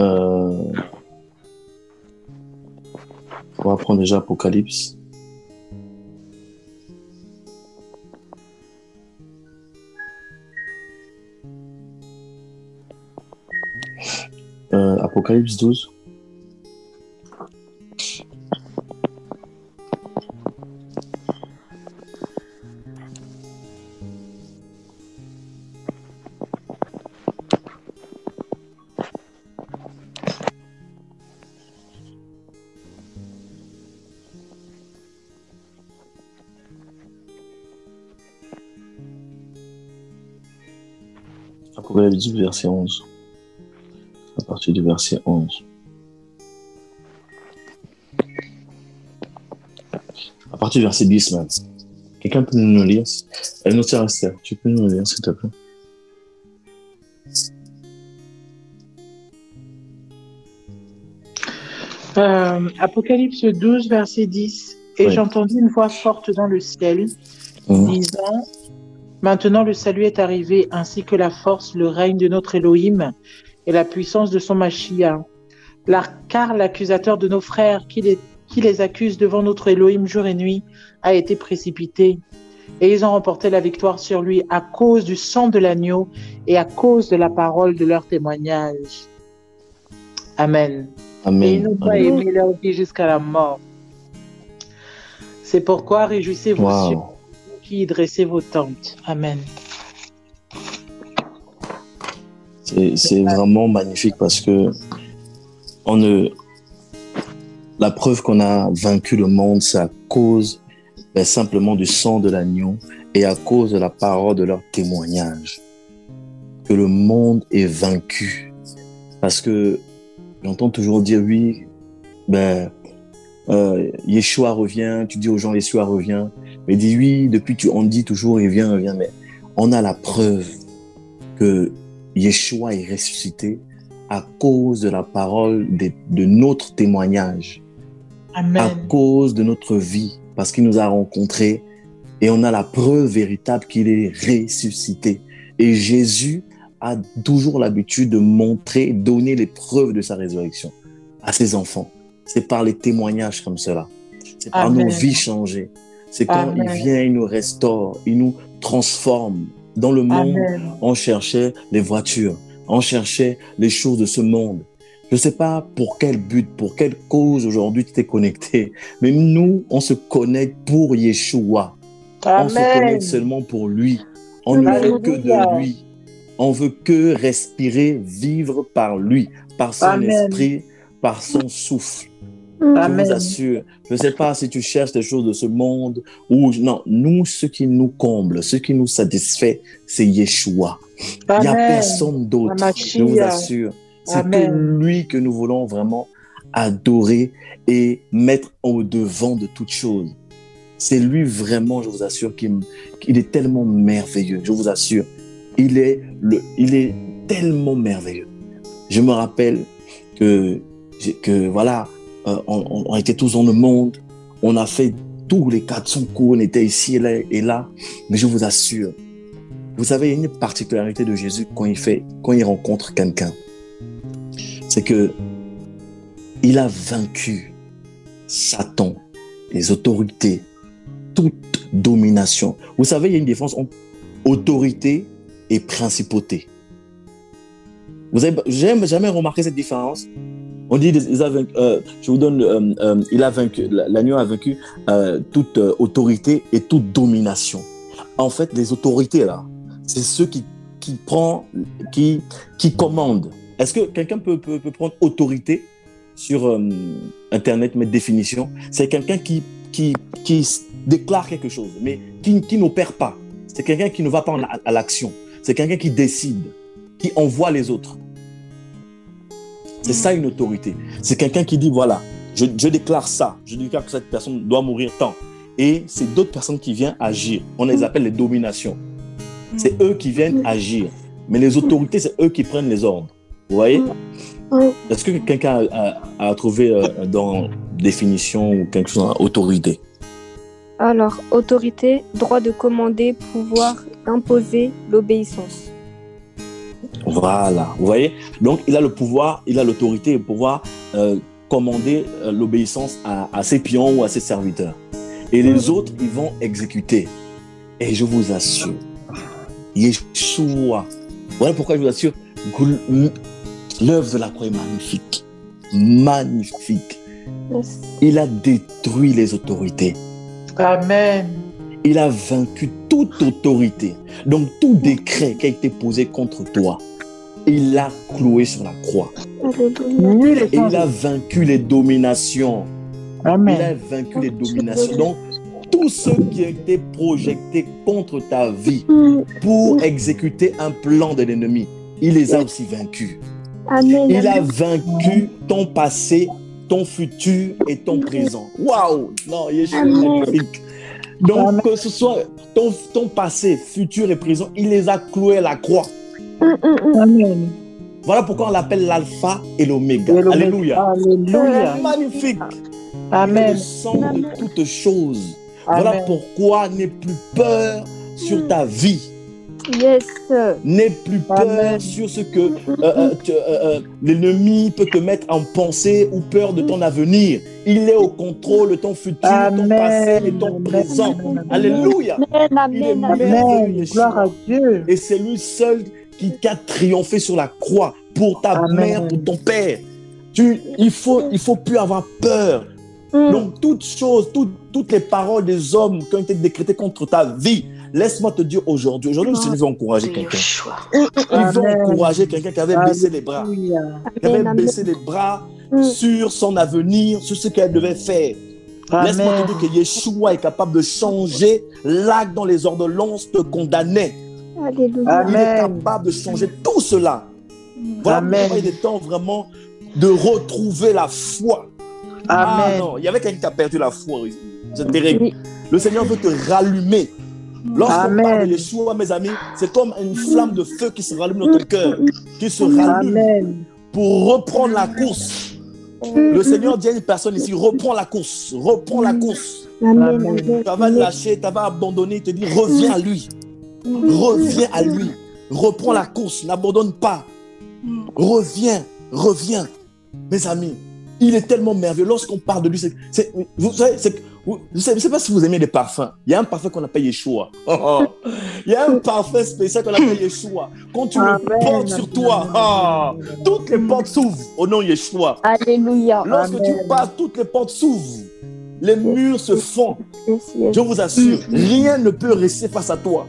Euh, on va prendre déjà Apocalypse. Apocalypse 12. Apocalypse 12, verset 11. À partir du verset 11. À partir du verset 10, là. Quelqu'un peut nous lire? Nous, Esther, tu peux nous lire, s'il te plaît? Apocalypse 12, verset 10. Et Oui. j'entendis une voix forte dans le ciel, disant: Maintenant le salut est arrivé, ainsi que la force, le règne de notre Elohim et la puissance de son Mashiach. Car l'accusateur de nos frères qui les accuse devant notre Elohim jour et nuit a été précipité. Et ils ont remporté la victoire sur lui à cause du sang de l'agneau et à cause de la parole de leur témoignage. Amen. Amen. Et ils n'ont pas aimé leur vie jusqu'à la mort. C'est pourquoi réjouissez-vous sur vous qui dressez vos tentes. Amen. C'est vraiment magnifique parce que la preuve qu'on a vaincu le monde, c'est à cause simplement du sang de l'agneau et à cause de la parole de leur témoignage que le monde est vaincu. Parce que j'entends toujours dire oui, Yeshua revient, tu dis aux gens Yeshua revient, mais dis oui, on dit toujours il vient, mais on a la preuve que Yeshua est ressuscité à cause de la parole de notre témoignage. Amen. À cause de notre vie, parce qu'il nous a rencontrés et on a la preuve véritable qu'il est ressuscité. Et Jésus a toujours l'habitude de montrer, donner les preuves de sa résurrection à ses enfants. C'est par les témoignages comme cela. C'est par Amen. Nos vies changées. C'est quand Amen. Il vient, il nous restaure, il nous transforme. Dans le monde, Amen. On cherchait les voitures, on cherchait les choses de ce monde. Je ne sais pas pour quel but, pour quelle cause aujourd'hui tu t'es connecté, mais nous, on se connecte pour Yeshua. Amen. On se connecte seulement pour lui. On ne veut que de lui. On veut que respirer, vivre par lui, par son Amen. Esprit, par son souffle. Amen. Je vous assure, je ne sais pas si tu cherches des choses de ce monde ou non. Nous, ce qui nous comble, ce qui nous satisfait, c'est Yeshua. Il n'y a personne d'autre, je vous assure. C'est Amen. Que lui que nous voulons vraiment adorer et mettre au devant de toutes choses. C'est lui vraiment, je vous assure, qu'il est tellement merveilleux. Je vous assure, il est tellement merveilleux. Je me rappelle que voilà, on était tous dans le monde, on a fait tous les 400 coups, on était ici et là, mais je vous assure, vous savez, une particularité de Jésus quand il rencontre quelqu'un, c'est que il a vaincu Satan, les autorités, toute domination. Vous savez, il y a une différence entre autorité et principauté. Vous avez jamais remarqué cette différence? On dit, je vous donne, l'agneau a vaincu toute autorité et toute domination. En fait, les autorités là, c'est ceux qui commandent. Est-ce que quelqu'un peut prendre autorité sur Internet, mettre définition? C'est quelqu'un qui déclare quelque chose, mais qui n'opère pas. C'est quelqu'un qui ne va pas à l'action. C'est quelqu'un qui décide, qui envoie les autres. C'est ça une autorité. C'est quelqu'un qui dit, voilà, je déclare ça. Je déclare que cette personne doit mourir tant. Et c'est d'autres personnes qui viennent agir. On les appelle les dominations. C'est eux qui viennent agir. Mais les autorités, c'est eux qui prennent les ordres. Vous voyez? Est-ce que quelqu'un a trouvé dans définition ou quelque chose, autorité? Alors, autorité, droit de commander, pouvoir imposer l'obéissance. Voilà, vous voyez? Donc, il a le pouvoir, il a l'autorité et le pouvoir commander l'obéissance à ses pions ou à ses serviteurs. Et les autres, ils vont exécuter. Et je vous assure, Yeshua, voilà pourquoi je vous assure, l'œuvre de la croix est magnifique. Magnifique. Yes. Il a détruit les autorités. Amen. Il a vaincu toute autorité. Donc, tout décret qui a été posé contre toi, il l'a cloué sur la croix. Alléluia. Et il a vaincu les dominations. Amen. Il a vaincu les dominations. Donc, tout ce qui a été projeté contre ta vie pour exécuter un plan de l'ennemi, il les a aussi vaincus. Amen. Il a vaincu ton passé, ton futur et ton présent. Waouh! Non, Yeshua est magnifique. Donc, que ce soit ton passé, futur et présent, il les a cloués à la croix. Amen. Voilà pourquoi on l'appelle l'alpha et l'oméga. Alléluia. Alléluia. Magnifique. Amen. Il est le centre de toutes choses. Amen. Voilà pourquoi n'aie plus peur sur ta vie. Yes. N'aie plus peur Amen. sur ce que l'ennemi peut te mettre en pensée ou peur de ton avenir. Il est au contrôle de ton futur, ton passé et ton présent. Alléluia. Il est Amen. merveilleux, Amen. Yeshua. Gloire à Dieu. Et c'est lui seul qui a triomphé sur la croix pour ta Amen. mère, pour ton père. Il faut plus avoir peur. Donc, toutes choses, toutes les paroles des hommes qui ont été décrétées contre ta vie, laisse-moi te dire aujourd'hui, le Seigneur veut encourager quelqu'un. Il veut Amen. encourager quelqu'un qui avait baissé les bras, Alléluia. qui avait baissé les bras sur son avenir, sur ce qu'elle devait faire. Laisse-moi te dire que Yeshua est capable de changer l'acte dont les ordonnances te condamnaient. Alléluia. Il est Amen. capable de changer tout cela. Voilà Amen. pourquoi il est temps vraiment de retrouver la foi. Ah Amen. non, il y avait quelqu'un qui a perdu la foi. C'est terrible. Oui. Le Seigneur veut te rallumer. Lorsqu'on Amen. parle de Yeshua, mes amis, c'est comme une flamme de feu qui se rallume dans ton cœur, qui se rallume Amen. pour reprendre la course. Le Seigneur dit à une personne ici, reprends la course, reprends la course. Amen. Tu vas lâcher, tu vas abandonner, il te dit, reviens à lui. Reviens à lui. Reprends la course, n'abandonne pas. Reviens, reviens. Mes amis, il est tellement merveilleux. Lorsqu'on parle de lui, vous savez, je ne sais pas si vous aimez les parfums. Il y a un parfum qu'on appelle Yeshua. Il y a un parfum spécial qu'on appelle Yeshua. Quand tu le portes sur toi, toutes les portes s'ouvrent au nom de Yeshua. Alléluia. Lorsque tu passes, toutes les portes s'ouvrent. Les murs se font. Je vous assure, rien ne peut rester face à toi.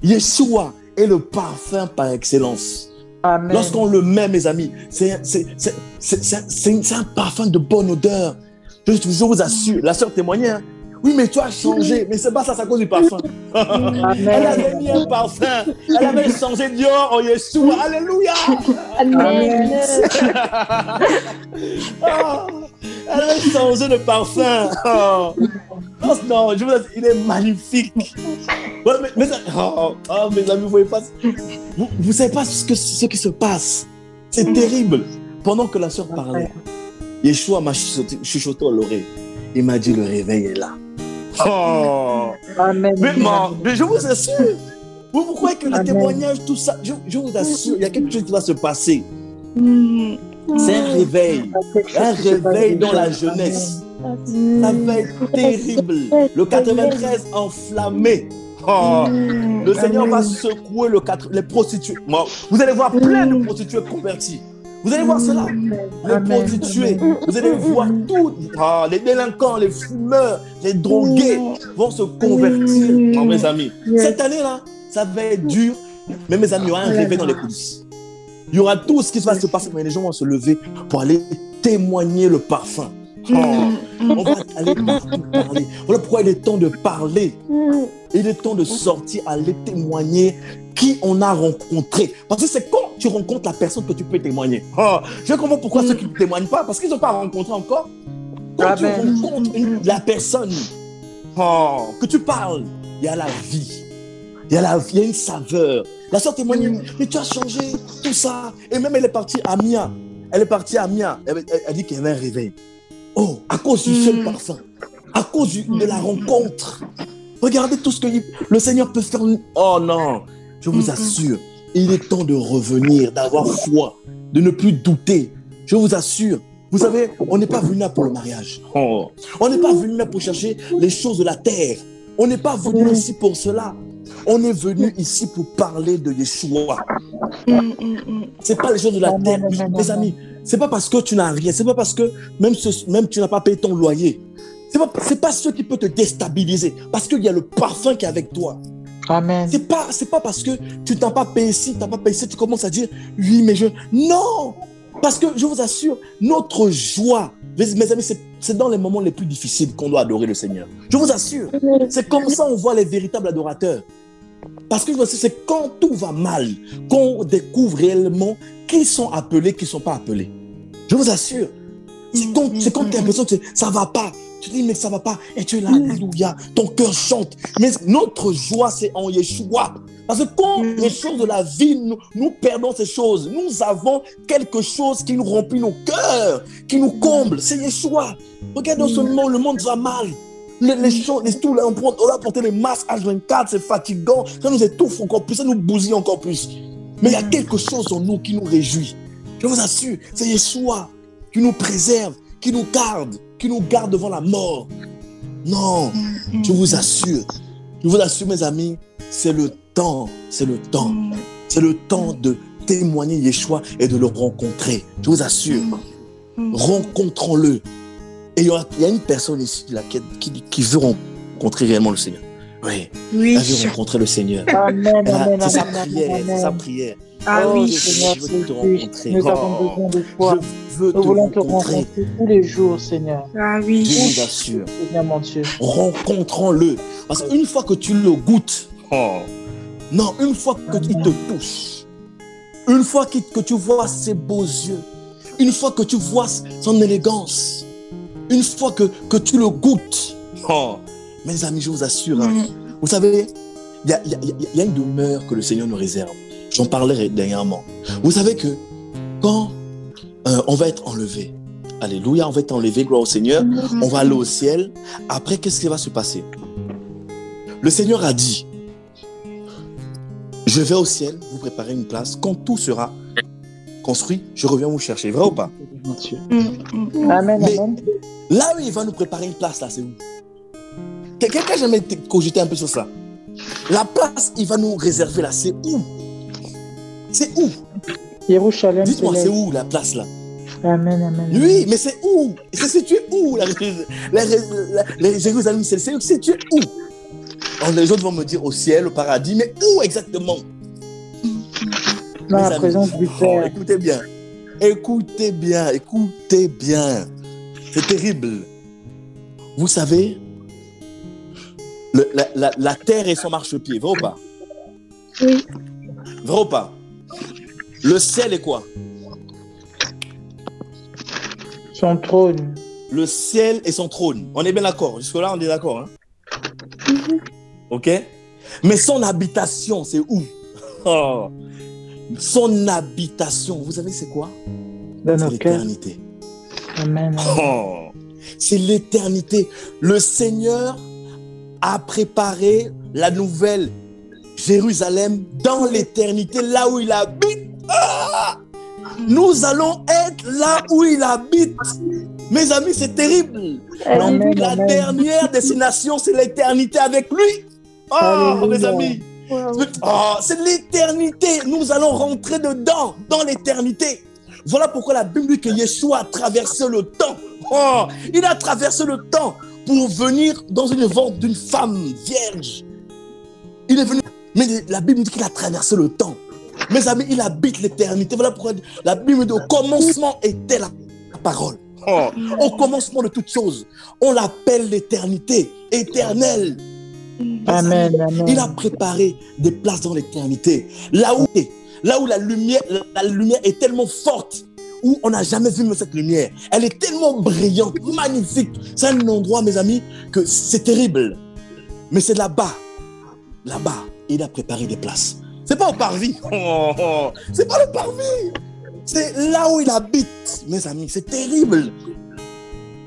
Yeshua est le parfum par excellence. Amen. Lorsqu'on le met, mes amis, c'est un parfum de bonne odeur. Je vous assure, la sœur témoignait. Hein. Oui, mais tu as changé. Mais c'est pas ça, c'est à cause du parfum. Elle avait mis un parfum. Elle avait changé Dior en Yeshua. Alléluia. Amen. Elle avait changé de parfum. Non, je vous assure, il est magnifique. Ouais, mes amis, vous voyez pas. Vous savez pas ce qui se passe. C'est terrible. Pendant que la sœur parlait, Yeshua m'a chuchoté à l'oreille. Il m'a dit, le réveil est là. Amen. Mais je vous assure. Vous croyez que les témoignages, tout ça, je vous assure, il y a quelque chose qui va se passer. C'est un réveil. Un réveil dans la jeunesse. Ça va être terrible. Le 93 enflammé. Le Seigneur va secouer les prostituées. Vous allez voir plein de prostituées converties. Vous allez voir cela. Les prostituées. Vous allez voir tout. Les délinquants, les fumeurs, les drogués vont se convertir. Non, mes amis. Cette année-là, ça va être dur. Mais mes amis, il y aura un réveil dans les coulisses. Il y aura tout ce qui va se passer. Mais les gens vont se lever pour aller témoigner le parfum. On va aller partout parler. Voilà pourquoi il est temps de parler. Il est temps de sortir, aller témoigner qui on a rencontré. Parce que c'est quand tu rencontres la personne que tu peux témoigner. Je comprends pourquoi ceux qui ne témoignent pas, parce qu'ils n'ont pas rencontré encore. Quand tu rencontres la personne que tu parles, il y a la vie. Il y a une saveur. La sœur témoigne, mais tu as changé, tout ça. Et même elle est partie à Mia. Elle dit qu'il y avait un réveil. Oh, à cause du seul parfum. À cause de la rencontre. Regardez tout ce que le Seigneur peut faire. Oh non, je vous assure, Il est temps de revenir, d'avoir foi, de ne plus douter. Je vous assure, vous savez, on n'est pas venu là pour le mariage. Oh. On n'est pas venu là pour chercher les choses de la terre. On n'est pas venu ici pour cela. On est venu ici pour parler de Yeshua. C'est pas les choses de la terre, mes amis. C'est pas parce que tu n'as rien. C'est pas parce que même tu n'as pas payé ton loyer. C'est pas ce qui peut te déstabiliser. Parce qu'il y a le parfum qui est avec toi. Amen. C'est pas parce que tu n'as pas payé ci, tu n'as pas payé ça, tu commences à dire oui, mais je. Non! Parce que je vous assure, notre joie, mes amis, c'est dans les moments les plus difficiles qu'on doit adorer le Seigneur. Je vous assure. C'est comme ça qu'on voit les véritables adorateurs. Parce que c'est quand tout va mal qu'on découvre réellement qui sont appelés, qui ne sont pas appelés. Je vous assure. C'est quand tu as l'impression que ça ne va pas. Tu dis, mais ça ne va pas. Et tu es là, alléluia. Ton cœur chante. Mais notre joie, c'est en Yeshua. Parce que quand les choses de la vie, nous perdons ces choses, nous avons quelque chose qui nous remplit nos cœurs, qui nous comble. C'est Yeshua. Regardez seulement, le monde va mal. Les choses, tout là, on a porté les masques H24, c'est fatigant. Ça nous étouffe encore plus, ça nous bousille encore plus. Mais il y a quelque chose en nous qui nous réjouit. Je vous assure, c'est Yeshua qui nous préserve, qui nous garde devant la mort. Non, je vous assure, mes amis, c'est le temps de témoigner Yeshua et de le rencontrer. Je vous assure, rencontrons-le. Et il y a une personne ici là, qui veut rencontrer réellement le Seigneur. Oui. Elle veut rencontrer le Seigneur. Amen. C'est sa prière. Ah oui, Seigneur, je veux te rencontrer. Nous avons besoin de toi. Je veux Nous voulons te rencontrer tous les jours, Seigneur. Ah oui. Je vous assure. Seigneur, mon Dieu. Rencontrons-le. Parce qu'une fois que tu le goûtes, une fois qu'il te touche, une fois que tu vois ses beaux yeux, une fois que tu vois son élégance, une fois que tu le goûtes, mes amis, je vous assure, vous savez, il y a une demeure que le Seigneur nous réserve. J'en parlais dernièrement. Vous savez que quand on va être enlevé, alléluia, on va être enlevé, gloire au Seigneur, on va aller au ciel. Après, qu'est-ce qui va se passer? Le Seigneur a dit, je vais au ciel, vous préparez une place. Quand tout sera construit, je reviens vous chercher. Vrai ou pas? Amen. Là où il va nous préparer une place, là, c'est où? Quelqu'un a jamais cogité un peu sur ça? La place, il va nous réserver là, c'est où? C'est où? Jérusalem. Dites-moi, c'est où la place là? Amen. Oui, mais c'est où? C'est situé où? Les Jérusalem, c'est situé où? Alors, les autres vont me dire au ciel, au paradis, mais où exactement? Dans la présence du Père. Écoutez bien. C'est terrible. Vous savez, la terre est son marchepied, vrai ou pas? Oui. Vrai ou pas? Le ciel est quoi? Son trône. Le ciel est son trône. On est bien d'accord. Jusque-là, on est d'accord. Hein? Ok? Mais son habitation, c'est où? Son habitation, vous savez, c'est quoi? Dans nos c'est cœurs. l'éternité. Amen. C'est l'éternité. Le Seigneur a préparé la nouvelle Jérusalem dans l'éternité, là où il habite. Nous allons être là où il habite. Mes amis, c'est terrible. Amen. La dernière destination, c'est l'éternité avec lui. Mes amis. C'est l'éternité. Nous allons rentrer dedans, dans l'éternité. Voilà pourquoi la Bible dit que Yeshua a traversé le temps. Il a traversé le temps pour venir dans une ventre d'une femme vierge. Il est venu. Mais la Bible dit qu'il a traversé le temps. Mes amis, il habite l'éternité. Voilà pourquoi la Bible dit au commencement était la parole. Au commencement de toutes choses, on l'appelle l'éternité, éternelle. Amen. Il a préparé des places dans l'éternité. Là où la lumière est tellement forte, où on n'a jamais vu cette lumière. Elle est tellement brillante, magnifique. C'est un endroit, mes amis, que c'est terrible. Mais c'est là-bas, il a préparé des places. C'est pas au parvis. C'est pas le parvis. C'est là où il habite, mes amis. C'est terrible.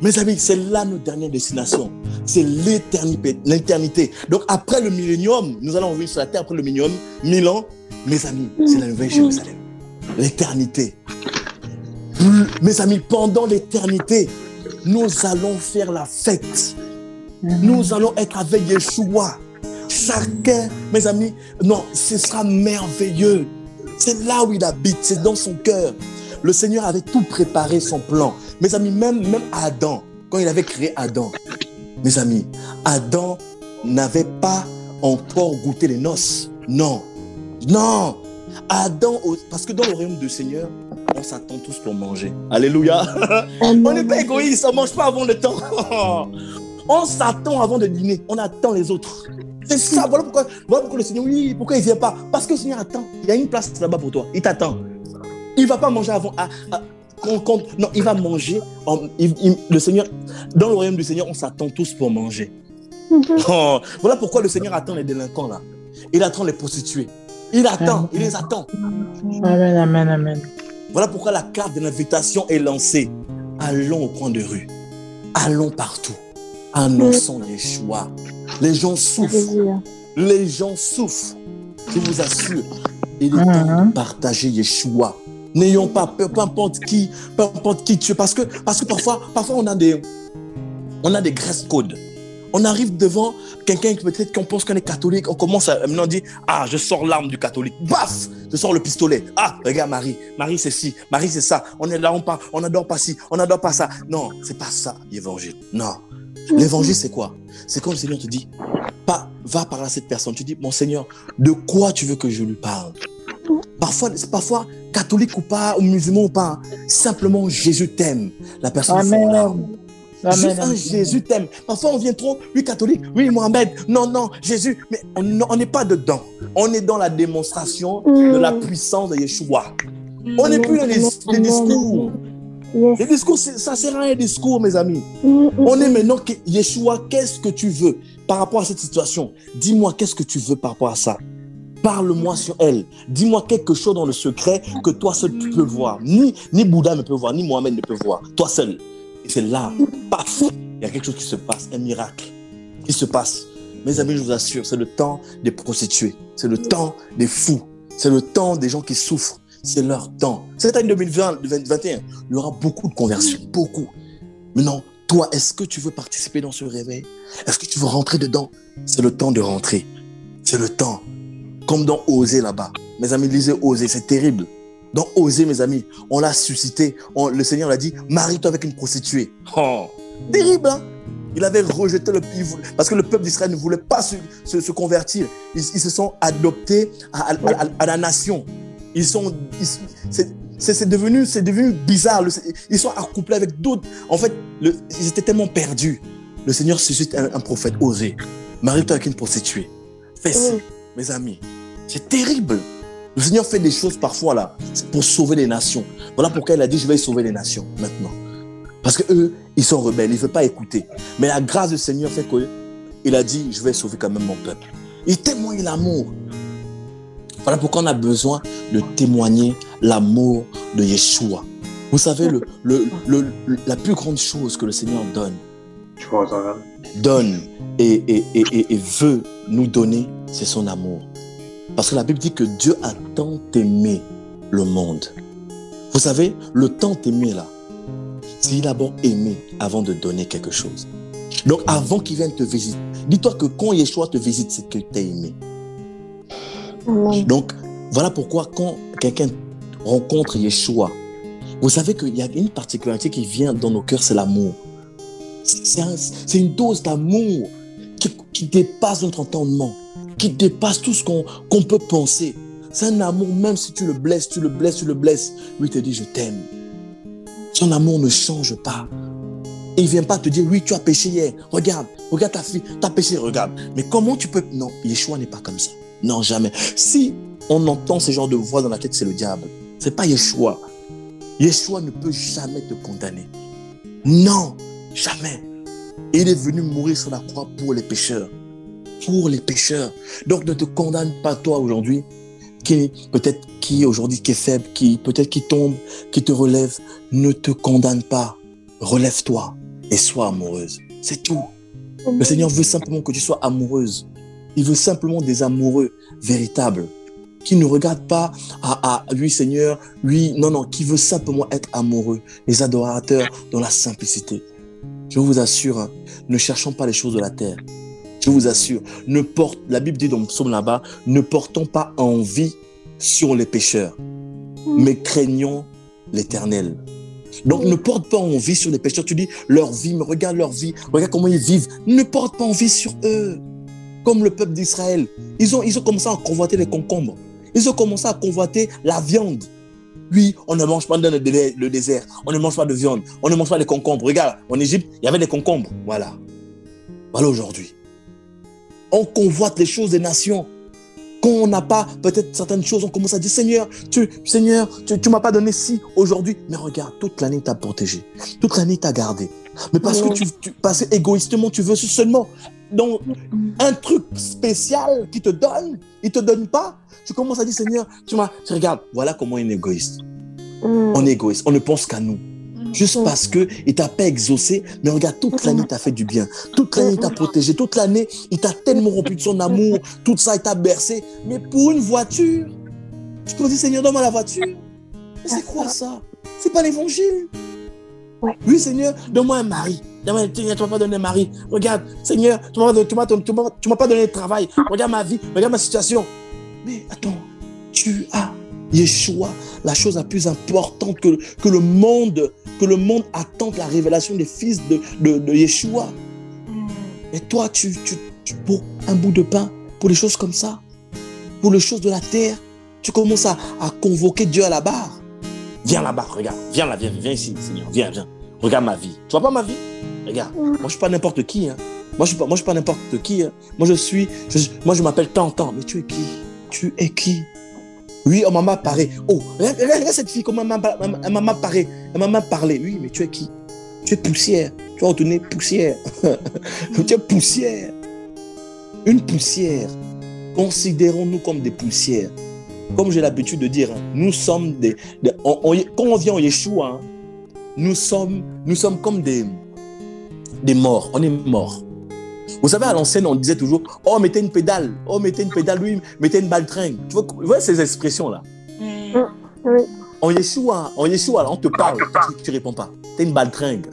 Mes amis, c'est là notre dernière destination. C'est l'éternité. Donc après le millénium, nous allons vivre sur la terre après le millénium, 1000 ans. Mes amis, c'est la nouvelle Jérusalem. L'éternité. Mes amis, pendant l'éternité, nous allons faire la fête. Nous allons être avec Yeshua. Chacun, mes amis, non, ce sera merveilleux. C'est là où il habite, c'est dans son cœur. Le Seigneur avait tout préparé, son plan. Mes amis, même Adam, quand il avait créé Adam, mes amis, Adam n'avait pas encore goûté les noces. Non. Adam, parce que dans le royaume du Seigneur, on s'attend tous pour manger. Alléluia. On n'est pas égoïste, on ne mange pas avant le temps. On s'attend avant de dîner, on attend les autres. C'est ça, voilà pourquoi le Seigneur, oui, pourquoi il ne vient pas? Parce que le Seigneur attend. Il y a une place là-bas pour toi, il t'attend. Il ne va pas manger avant. Non, il va manger. Le Seigneur, dans le royaume du Seigneur, on s'attend tous pour manger. Voilà pourquoi le Seigneur attend les délinquants là. Il attend les prostituées. Il les attend. Amen. Voilà pourquoi la carte de l'invitation est lancée. Allons au coin de rue. Allons partout. Annonçons Yeshua. Les gens souffrent. Les gens souffrent. Je vous assure. Il est temps de partager Yeshua. N'ayons pas peur, peu importe qui tu es. Parce que parfois on a des dress codes. On arrive devant quelqu'un qui peut-être qu'on pense qu'on est catholique, on commence à maintenant dire je sors l'arme du catholique. Baf, je sors le pistolet. Regarde Marie c'est ci, Marie c'est ça. On est là, on n'adore pas ci, on n'adore pas ça. Non, c'est pas ça l'évangile. Non. L'évangile c'est quoi? C'est quand le Seigneur te dit va parler à cette personne. Tu dis mon Seigneur, de quoi tu veux que je lui parle? Parfois catholique ou pas, ou musulman ou pas, simplement Jésus t'aime. La personne juste un Jésus t'aime. Parfois on vient trop, oui catholique, oui Mohamed, non Jésus, mais on n'est pas dedans. On est dans la démonstration de la puissance de Yeshua. On n'est plus dans les discours. Les discours, ça sert à rien, les discours, mes amis. On est maintenant que Yeshua, qu'est-ce que tu veux par rapport à cette situation? Dis-moi, qu'est-ce que tu veux par rapport à ça? Parle-moi sur elle. Dis-moi quelque chose dans le secret que toi seul tu peux voir. Ni Bouddha ne peut voir, ni Mohamed ne peut voir. Toi seul. Et c'est là, paf, il y a quelque chose qui se passe, un miracle qui se passe. Mes amis, je vous assure, c'est le temps des prostituées. C'est le temps des fous. C'est le temps des gens qui souffrent. C'est leur temps. Cette année 2021, il y aura beaucoup de conversions, beaucoup. Maintenant, toi, est-ce que tu veux participer dans ce réveil? Est-ce que tu veux rentrer dedans? C'est le temps de rentrer. C'est le temps. Comme dans Osée là-bas. Mes amis, lisez Osée, c'est terrible. Dans Osée, mes amis, on l'a suscité. Le Seigneur l'a dit, marie-toi avec une prostituée. Terrible, hein? Il avait rejeté le pays parce que le peuple d'Israël ne voulait pas se convertir. Ils se sont adoptés à la nation. C'est devenu bizarre. Ils sont accouplés avec d'autres. En fait, ils étaient tellement perdus. Le Seigneur suscite un prophète, Osée. Marie-toi avec une prostituée. Fais ci, mes amis. C'est terrible. Le Seigneur fait des choses parfois là, c'est pour sauver les nations. Voilà pourquoi il a dit, je vais sauver les nations maintenant. Parce qu'eux, ils sont rebelles, ils ne veulent pas écouter. Mais la grâce du Seigneur fait qu'il a dit, je vais sauver quand même mon peuple. Il témoigne l'amour. Voilà pourquoi on a besoin de témoigner l'amour de Yeshua. Vous savez, la plus grande chose que le Seigneur donne et veut nous donner, c'est son amour. Parce que la Bible dit que Dieu a tant aimé le monde. Vous savez, le tant aimé là, c'est qu'il a d'abord aimé avant de donner quelque chose. Donc avant qu'il vienne te visiter, dis-toi que quand Yeshua te visite, c'est qu'il t'a aimé. Donc voilà pourquoi quand quelqu'un rencontre Yeshua, vous savez qu'il y a une particularité qui vient dans nos cœurs, c'est l'amour. C'est une dose d'amour qui dépasse notre entendement, qui dépasse tout ce qu'on peut penser. C'est un amour, même si tu le blesses, lui te dit je t'aime. Son amour ne change pas. Et il ne vient pas te dire oui, tu as péché hier, regarde ta fille, tu as péché, regarde. Mais comment tu peux... Non, Yeshua n'est pas comme ça. Non, jamais. Si on entend ce genre de voix dans la tête, c'est le diable. Ce n'est pas Yeshua. Yeshua ne peut jamais te condamner. Non, jamais. Il est venu mourir sur la croix pour les pécheurs. Pour les pécheurs. Donc ne te condamne pas toi aujourd'hui, qui aujourd'hui qui est faible, qui peut-être qui tombe, qui te relève. Ne te condamne pas. Relève-toi. et sois amoureuse. C'est tout. Le Seigneur veut simplement que tu sois amoureuse. Il veut simplement des amoureux véritables qui ne regardent pas oui Seigneur, oui, non, qui veut simplement être amoureux, les adorateurs dans la simplicité. Je vous assure, hein, ne cherchons pas les choses de la terre. Je vous assure, la Bible dit dans le psaume là-bas, ne portons pas envie sur les pécheurs, mais craignons l'Éternel. Donc ne porte pas envie sur les pécheurs. Tu dis leur vie, mais regarde leur vie, regarde comment ils vivent. Ne porte pas envie sur eux. Comme le peuple d'Israël. Ils ont commencé à convoiter les concombres. Ils ont commencé à convoiter la viande. Oui, on ne mange pas dans le désert. On ne mange pas de viande. On ne mange pas de concombres. Regarde, en Égypte, il y avait des concombres. Voilà. Voilà aujourd'hui. On convoite les choses des nations. Quand on n'a pas peut-être certaines choses, on commence à dire Seigneur, tu m'as pas donné ci aujourd'hui. Mais regarde, toute l'année, tu as protégé. Toute l'année, tu as gardé. Mais parce que parce que égoïstement, tu veux seulement dans un truc spécial qu'il te donne, il te donne pas. Tu commences à dire Seigneur, tu regarde, voilà comment on est égoïste. On est égoïste, on ne pense qu'à nous. Juste parce qu'il t'a pas exaucé, mais regarde, toute l'année, il t'a fait du bien. Toute l'année, il t'a protégé. Toute l'année, il t'a tellement rempli de son amour. Tout ça, il t'a bercé. Mais pour une voiture, tu peux dire, Seigneur, donne-moi la voiture. Mais c'est quoi ça? C'est pas l'évangile. Ouais. Oui, Seigneur, donne-moi un mari. Seigneur, tu m'as pas donné un mari. Regarde, Seigneur, tu m'as pas donné de travail. Regarde ma vie, regarde ma situation. Mais attends, tu as Yeshua, la chose la plus importante que le monde attend, la révélation des fils de Yeshua. Et toi, pour un bout de pain, pour les choses comme ça, pour les choses de la terre, tu commences à convoquer Dieu à la barre. Viens là-bas, regarde, viens ici, Seigneur, viens. Regarde ma vie. Tu vois pas ma vie? Regarde, moi je suis pas n'importe qui. Hein. Moi je suis pas n'importe qui. Hein. Moi je m'appelle tant. Mais tu es qui? Tu es qui? Oui, on m'a parlé. Oh, regarde cette fille, comment elle m'a parlé. Elle m'a parlé. Oui, mais tu es qui? Tu es poussière. Tu vas retourner poussière. Tu es poussière. Une poussière. Considérons-nous comme des poussières. Comme j'ai l'habitude de dire, hein, nous sommes quand on vient au Yeshua, hein, nous sommes comme des morts. On est morts. Vous savez, à l'ancienne, on disait toujours « Oh, mettez une pédale. Oh, mettez une pédale. Oui, mettez une baltringue. » Tu vois ces expressions-là? Oui. En Yeshua, là, on te parle. Tu réponds pas. T'es une baltringue.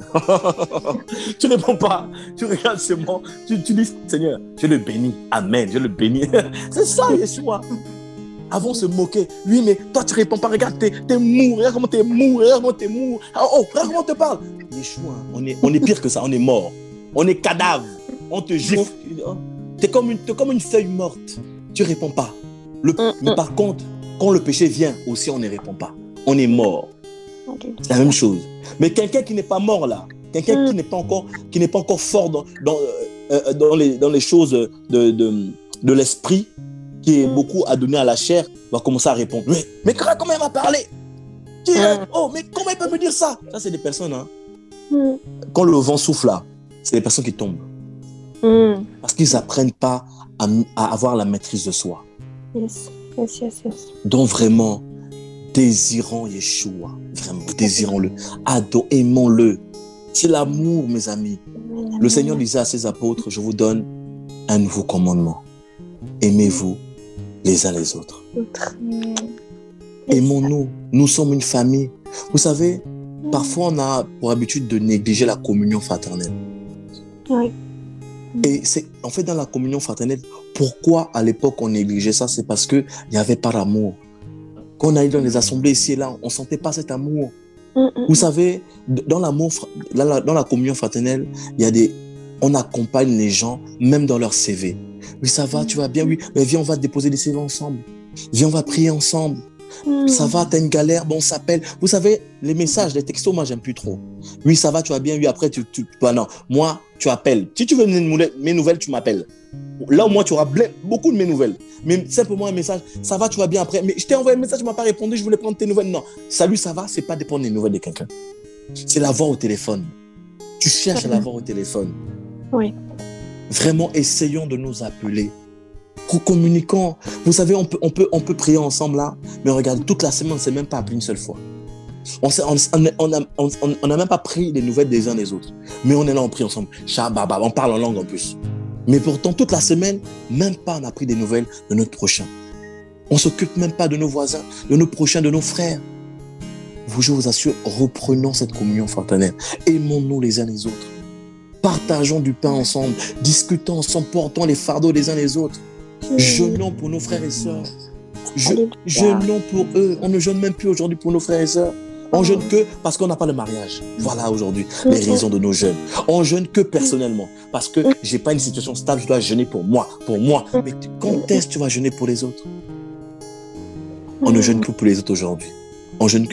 Tu réponds pas. Tu regardes seulement. Tu dis « Seigneur, je le bénis. Amen. Je le bénis. » C'est ça, Yeshua. Avant, on se moquait. Oui, mais toi, tu réponds pas. Regarde, t'es mou. Regarde comment t'es mou. Regarde comment on te parle. Yeshua, on est pire que ça. On est mort. On est cadavre. On te gifle. T'es comme une feuille morte. Tu réponds pas. Mais par contre, quand le péché vient aussi, on ne répond pas. On est mort. C'est la même chose. Mais quelqu'un qui n'est pas mort là, quelqu'un qui n'est pas encore fort dans les choses de l'esprit, qui est beaucoup à donner à la chair, va commencer à répondre. Mais comment elle m'a parlé? Oh, mais comment elle peut me dire ça? Ça, c'est des personnes, hein. Quand le vent souffle là, c'est des personnes qui tombent. Parce qu'ils n'apprennent pas à avoir la maîtrise de soi. Yes. Donc vraiment, désirons Yeshua. Vraiment, désirons-le. Aimons-le. C'est l'amour, mes amis. Le Seigneur disait à ses apôtres, je vous donne un nouveau commandement. Aimez-vous les uns les autres. Aimons-nous. Nous sommes une famille. Vous savez, parfois on a pour habitude de négliger la communion fraternelle. Oui. Et c'est en fait dans la communion fraternelle, pourquoi à l'époque on négligeait ça? C'est parce qu'il n'y avait pas d'amour. Quand on allait dans les assemblées ici et là, on ne sentait pas cet amour. Vous savez, dans la communion fraternelle, on accompagne les gens, même dans leur CV. Oui, ça va, tu vas bien, oui, mais viens, on va déposer des CV ensemble. Viens, on va prier ensemble. Ça va, t'as une galère, bon, on s'appelle. Vous savez, les messages, les textos, moi, j'aime plus trop. Oui, ça va, tu vas bien, oui, après, non, moi, tu appelles. Si tu veux mes nouvelles, tu m'appelles. Là, au moins, tu auras beaucoup de mes nouvelles. Mais simplement un message, ça va, tu vas bien après. Mais je t'ai envoyé un message, tu ne m'as pas répondu, je voulais prendre tes nouvelles. Non, salut, ça va, c'est pas dépendre des nouvelles de quelqu'un. C'est l'avoir au téléphone. Tu cherches à l'avoir au téléphone. Oui. Vraiment, essayons de nous appeler. Communiquons. Vous savez, on peut prier ensemble là, mais regarde, toute la semaine, on ne s'est même pas appelé une seule fois. On n'a même pas pris les nouvelles des uns des autres. Mais on est là, on prie ensemble. Shababa, on parle en langue en plus. Mais pourtant, toute la semaine, même pas on a pris des nouvelles de notre prochain. On ne s'occupe même pas de nos voisins, de nos prochains, de nos frères. Je vous assure, reprenons cette communion fraternelle. Aimons-nous les uns les autres. Partageons du pain ensemble. Discutons ensemble, portons les fardeaux les uns les autres. Jeûnons pour nos frères et sœurs. Jeûnons pour eux. On ne jeûne même plus aujourd'hui pour nos frères et sœurs. On jeûne que parce qu'on n'a pas le mariage. Voilà aujourd'hui les raisons de nos jeûnes. On jeûne que personnellement. Parce que j'ai pas une situation stable, je dois jeûner pour moi. Mais quand est-ce que tu vas jeûner pour les autres? On ne jeûne que pour les autres aujourd'hui. On jeûne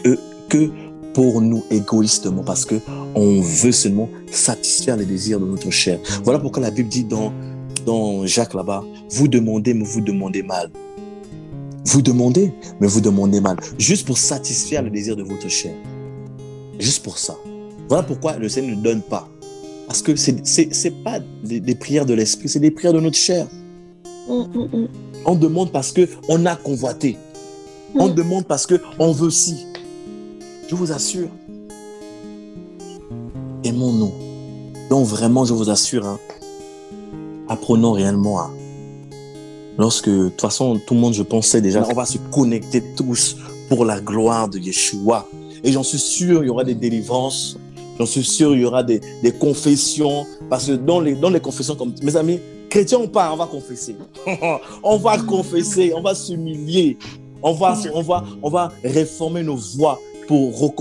que pour nous égoïstement parce que on veut seulement satisfaire les désirs de notre chair. Voilà pourquoi la Bible dit dans Jacques là-bas, vous demandez, mais vous demandez mal. Vous demandez, mais vous demandez mal. Juste pour satisfaire les désirs de votre chair. Juste pour ça. Voilà pourquoi le Seigneur ne donne pas. Parce que c'est pas des prières de l'esprit, c'est des prières de notre chair. On demande parce qu'on a convoité. On demande parce qu'on veut si. Je vous assure. Aimons-nous. Donc vraiment, je vous assure, apprenons réellement à... Lorsque, de toute façon, tout le monde, je pensais déjà, on va se connecter tous pour la gloire de Yeshua. Et j'en suis sûr, il y aura des délivrances. J'en suis sûr, il y aura des confessions. Parce que dans les confessions, comme mes amis, chrétiens, on va confesser. On va confesser, on va s'humilier. On va réformer nos voies pour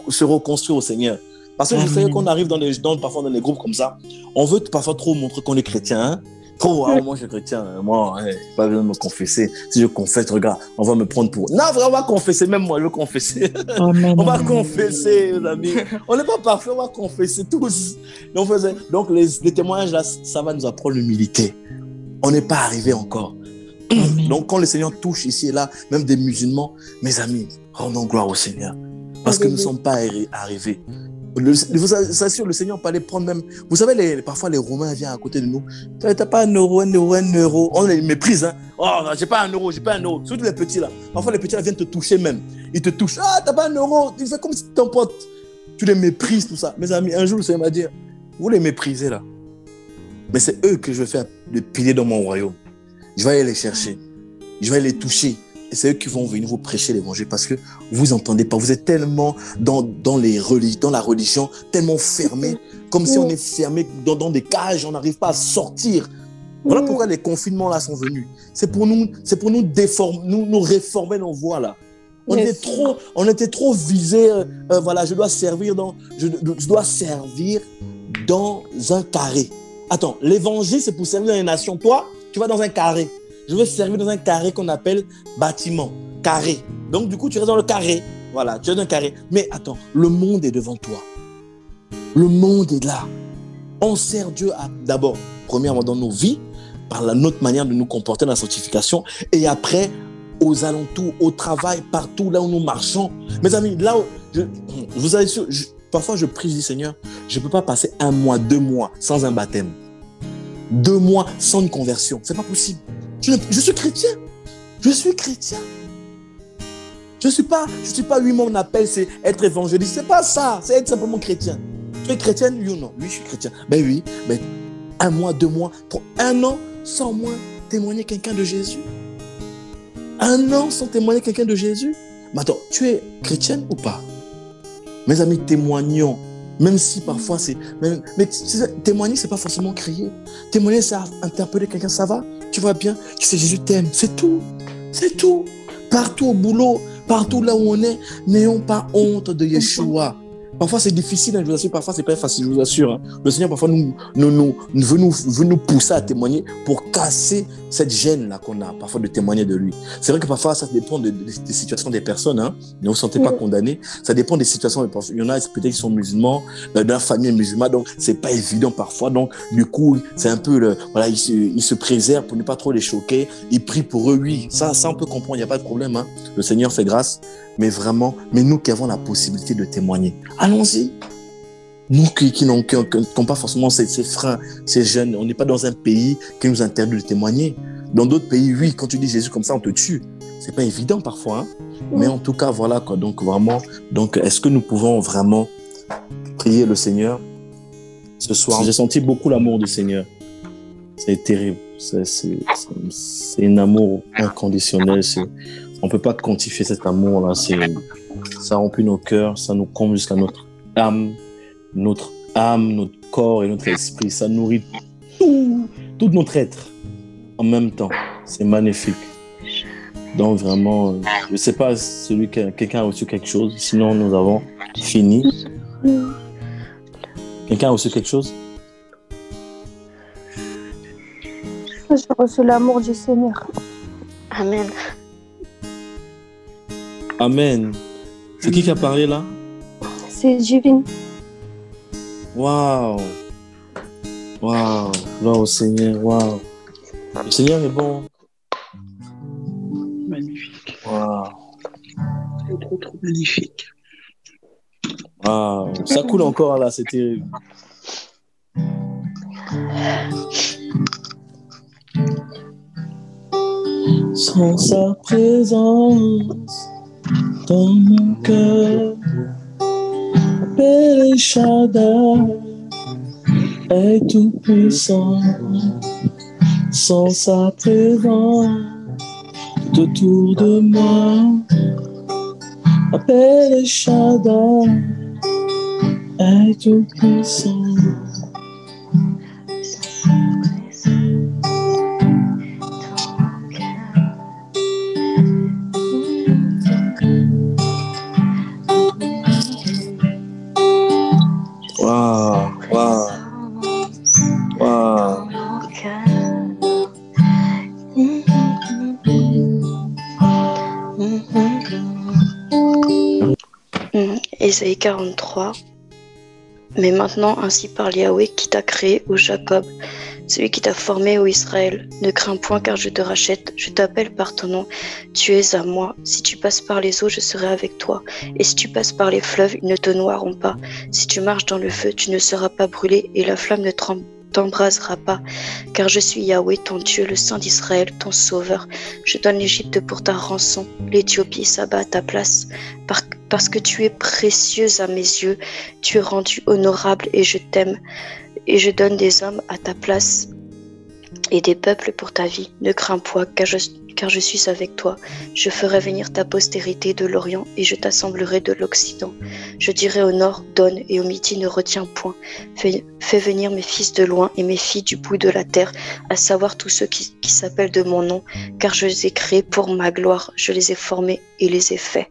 se reconstruire au Seigneur. Parce que vous savez qu'on arrive parfois dans les groupes comme ça, on veut parfois trop montrer qu'on est chrétien. Moi je suis chrétien, moi, j'ai pas besoin de me confesser. Si je confesse, regarde, on va me prendre pour... Non, on va confesser, même moi je veux confesser. On va confesser, les amis. On n'est pas parfait, on va confesser tous. Donc les témoignages là, ça va nous apprendre l'humilité. On n'est pas arrivé encore. Donc quand le Seigneur touche ici et là, même des musulmans, mes amis, rendons gloire au Seigneur. Parce que nous ne sommes pas arrivés. Vous assure, le Seigneur peut aller prendre même... Vous savez, parfois les Romains viennent à côté de nous. T'as pas un euro. On les méprise. Oh, j'ai pas un euro. Surtout les petits là. Parfois les petits là viennent te toucher même. Ils te touchent. Ah, t'as pas un euro. Tu fais comme si ton pote. Tu les méprises, tout ça. Mes amis, un jour le Seigneur m'a dit, vous les méprisez là. Mais c'est eux que je vais faire le pilier dans mon royaume. Je vais aller les chercher. Je vais les toucher. Et c'est eux qui vont venir vous prêcher l'évangile parce que vous n'entendez pas. Vous êtes tellement dans la religion, tellement fermé, comme si on est fermé dans des cages, on n'arrive pas à sortir. Voilà pourquoi les confinements là sont venus. C'est pour nous réformer nos voies là. On était trop visés. Voilà, je dois servir dans un carré. Attends, l'évangile c'est pour servir dans les nations. Toi, tu vas dans un carré. Je veux servir dans un carré qu'on appelle bâtiment, carré. Donc, du coup, tu restes dans le carré. Voilà, tu es dans un carré. Mais attends, le monde est devant toi. Le monde est là. On sert Dieu d'abord, premièrement, dans nos vies, par notre manière de nous comporter dans la sanctification, et après, aux alentours, au travail, partout, là où nous marchons. Mes amis, là où... vous avez su, parfois, je prie, je dis, Seigneur, je ne peux pas passer 1 mois, 2 mois sans un baptême. 2 mois sans une conversion. Ce n'est pas possible. Je suis chrétien. Je suis chrétien. Je suis pas, oui, mon appel, c'est être évangéliste. C'est pas ça. C'est être simplement chrétien. Tu es chrétienne, oui ou non? Oui, je suis chrétien. Ben oui, mais 1 mois, 2 mois, pour 1 an, sans au moins témoigner quelqu'un de Jésus. 1 an sans témoigner quelqu'un de Jésus. Mais attends, tu es chrétienne ou pas? Mes amis, témoignons. Même si parfois c'est... Mais témoigner, c'est pas forcément crier. Témoigner, c'est interpeller quelqu'un, ça va? Tu vas bien? Tu sais, Jésus t'aime. C'est tout. C'est tout. Partout au boulot, partout là où on est, n'ayons pas honte de Yeshua. Parfois c'est difficile, je vous assure, parfois c'est pas facile, je vous assure. Le Seigneur parfois veut nous pousser à témoigner pour casser cette gêne-là qu'on a, parfois de témoigner de lui. C'est vrai que parfois ça dépend des situations des personnes, ne vous sentez pas condamné. Ça dépend des situations, il y en a peut-être qui sont musulmans, dans la famille musulmane, donc c'est pas évident parfois. Donc du coup, c'est un peu, ils se préservent pour ne pas trop les choquer. Ils prient pour eux, oui, ça on peut comprendre, il n'y a pas de problème. Le Seigneur fait grâce. Mais vraiment, nous qui avons la possibilité de témoigner, allons-y. Nous qui n'ont pas forcément ces freins, ces jeunes, on n'est pas dans un pays qui nous interdit de témoigner. Dans d'autres pays, oui, quand tu dis Jésus comme ça, on te tue. C'est pas évident parfois, hein? Mais en tout cas, voilà quoi. Donc vraiment, est-ce que nous pouvons vraiment prier le Seigneur ce soir? J'ai senti beaucoup l'amour du Seigneur. C'est terrible. C'est un amour inconditionnel. On peut pas quantifier cet amour-là. Ça remplit nos cœurs, ça nous comble jusqu'à notre âme, notre corps et notre esprit. Ça nourrit tout notre être en même temps. C'est magnifique. Donc vraiment, je ne sais pas si quelqu'un a reçu quelque chose. Sinon, nous avons fini. Quelqu'un a reçu quelque chose? J'ai reçu l'amour du Seigneur. Amen. Amen. C'est qui a parlé là? C'est divin. Waouh. Waouh. Gloire au Seigneur. Waouh. Le Seigneur est bon. Magnifique. Waouh. Trop magnifique. Waouh. Ça coule encore là, c'est terrible. Sans sa présence dans mon cœur, Père Shaddai est tout puissant. Sans sa présence tout autour de moi, Père Shaddai est tout puissant. Ésaïe 43. Mais maintenant, ainsi parle Yahweh qui t'a créé, ô Jacob, celui qui t'a formé, ô Israël. Ne crains point car je te rachète, je t'appelle par ton nom, tu es à moi. Si tu passes par les eaux, je serai avec toi. Et si tu passes par les fleuves, ils ne te noieront pas. Si tu marches dans le feu, tu ne seras pas brûlé et la flamme ne t'embrasera pas. Car je suis Yahweh, ton Dieu, le Saint d'Israël, ton Sauveur. Je donne l'Égypte pour ta rançon, l'Éthiopie s'abat à ta place. Parce que tu es précieuse à mes yeux, tu es rendu honorable et je t'aime. Et je donne des hommes à ta place et des peuples pour ta vie. Ne crains point, car je suis avec toi. Je ferai venir ta postérité de l'Orient et je t'assemblerai de l'Occident. Je dirai au nord, donne, et au midi, ne retiens point. Fais venir mes fils de loin et mes filles du bout de la terre, à savoir tous ceux qui s'appellent de mon nom, car je les ai créés pour ma gloire. Je les ai formés et les ai faits.